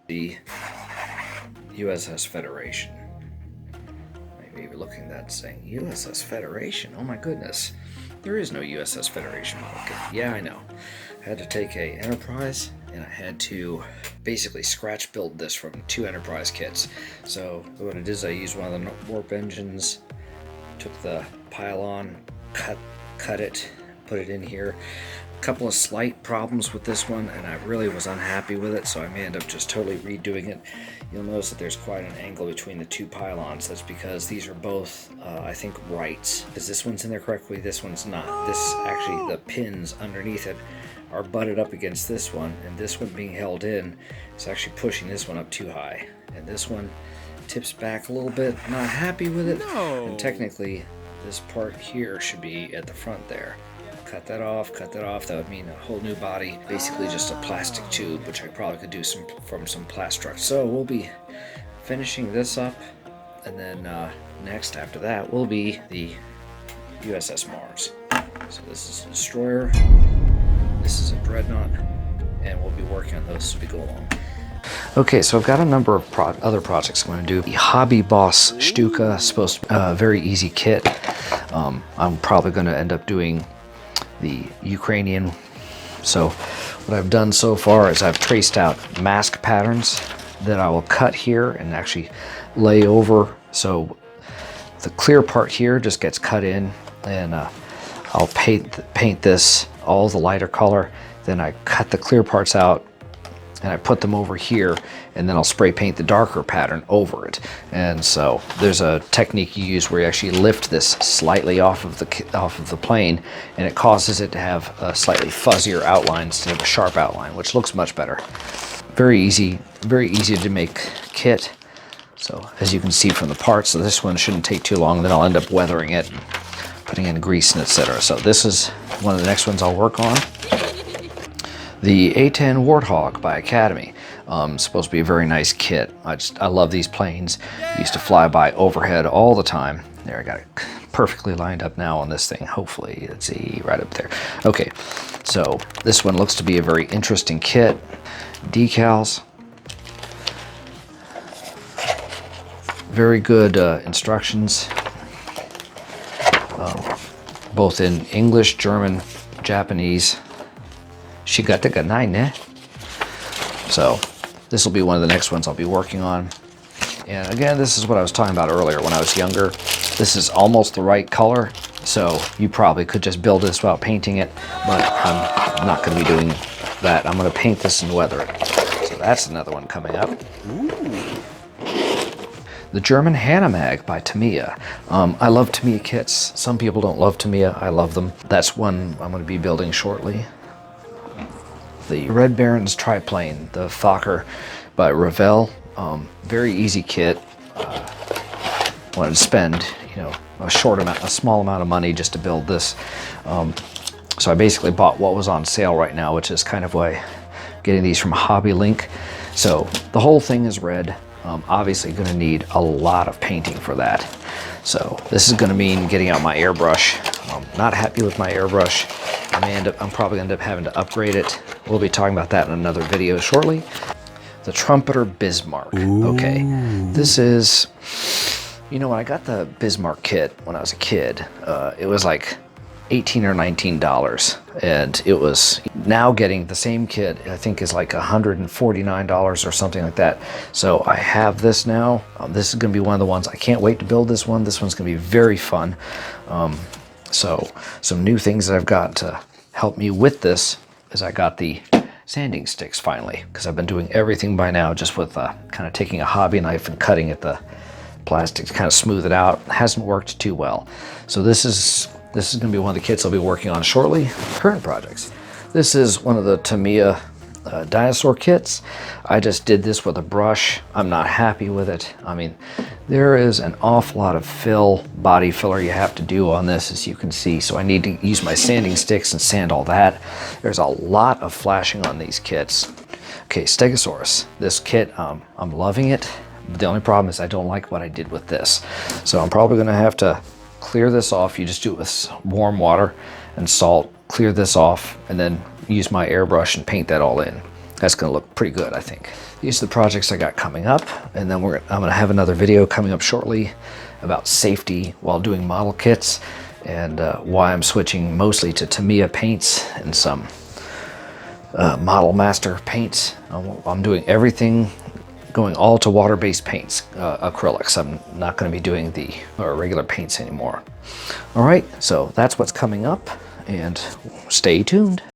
The USS Federation. Maybe you're looking at that saying, USS Federation? Oh my goodness. There is no USS Federation model kit. Yeah, I know. I had to take a Enterprise and I had to basically scratch build this from 2 Enterprise kits. So what I did is I used one of the warp engines, took the pylon, cut it, put it in here. A couple of slight problems with this one, and I really was unhappy with it, so I may end up just totally redoing it. You'll notice that there's quite an angle between the 2 pylons. That's because these are both, I think, right. Because this one's in there correctly, this one's not. This, actually, the pins underneath it are butted up against this one, and this one being held in is actually pushing this one up too high. And this one tips back a little bit. Not happy with it. No. And technically, this part here should be at the front there. Cut that off, that would mean a whole new body, basically just a plastic tube, which I probably could do from some Plastruct. So we'll be finishing this up, and then next after that will be the USS Mars. So this is a destroyer, this is a Dreadnought, and we'll be working on those as we go along. Okay, so I've got a number of other projects I'm going to do. The Hobby Boss Stuka, supposed to very easy kit. I'm probably going to end up doing the Ukrainian. So what I've done so far is I've traced out mask patterns that I will cut here and actually lay over. So the clear part here just gets cut in, and I'll paint this all the lighter color. Then I cut the clear parts out and I put them over here, and then I'll spray paint the darker pattern over it. And so there's a technique you use where you actually lift this slightly off of the plane, and it causes it to have a slightly fuzzier outline instead of a sharp outline, which looks much better. Very easy to make kit. So as you can see from the parts, so this one shouldn't take too long. Then I'll end up weathering it, putting in grease and etc. So this is one of the next ones I'll work on. The A-10 Warthog by Academy. Supposed to be a very nice kit. I love these planes. Used to fly by overhead all the time. There, I got it perfectly lined up now on this thing. Hopefully, let's see, right up there. Okay, so this one looks to be a very interesting kit. Decals. Very good instructions. Both in English, German, Japanese. Shigataka 9, ne? So this will be one of the next ones I'll be working on. And again, this is what I was talking about earlier when I was younger. This is almost the right color, so you probably could just build this without painting it, but I'm not going to be doing that. I'm going to paint this and weather it. So that's another one coming up. Ooh. The German Hanamag by Tamiya. I love Tamiya kits. Some people don't love Tamiya. I love them. That's one I'm going to be building shortly. The Red Baron's triplane, the Fokker by Revell. Very easy kit. Wanted to spend, a small amount of money just to build this. So I basically bought what was on sale right now, which is kind of why getting these from Hobby Link. So the whole thing is red. Obviously going to need a lot of painting for that. So this is going to mean getting out my airbrush. Not happy with my airbrush. I'm probably going to end up having to upgrade it. We'll be talking about that in another video shortly. The Trumpeter Bismarck. Ooh. Okay, this is, when I got the Bismarck kit when I was a kid, it was like $18 or $19, and it was, now getting the same kit I think is like $149 or something like that. So I have this now. This is going to be one of the ones I can't wait to build. This one's going to be very fun. So some new things that I've got to help me with this is I got the sanding sticks finally, because I've been doing everything by now just with kind of taking a hobby knife and cutting at the plastic to kind of smooth it out. It hasn't worked too well. So this is going to be one of the kits I'll be working on shortly. Current projects. This is one of the Tamiya dinosaur kits. I just did this with a brush. I'm not happy with it. I mean, there is an awful lot of body filler you have to do on this, as you can see. So I need to use my sanding sticks and sand all that. There's a lot of flashing on these kits. Okay, Stegosaurus. This kit, I'm loving it. But the only problem is I don't like what I did with this. So I'm probably going to have to clear this off. You just do it with warm water and salt. Clear this off and then use my airbrush and paint that all in. That's going to look pretty good, I think. These are the projects I got coming up, and then I'm going to have another video coming up shortly about safety while doing model kits, and why I'm switching mostly to Tamiya paints and some Model Master paints. I'm doing everything, going all to water-based paints, acrylics. I'm not going to be doing the regular paints anymore. All right, so that's what's coming up, and stay tuned.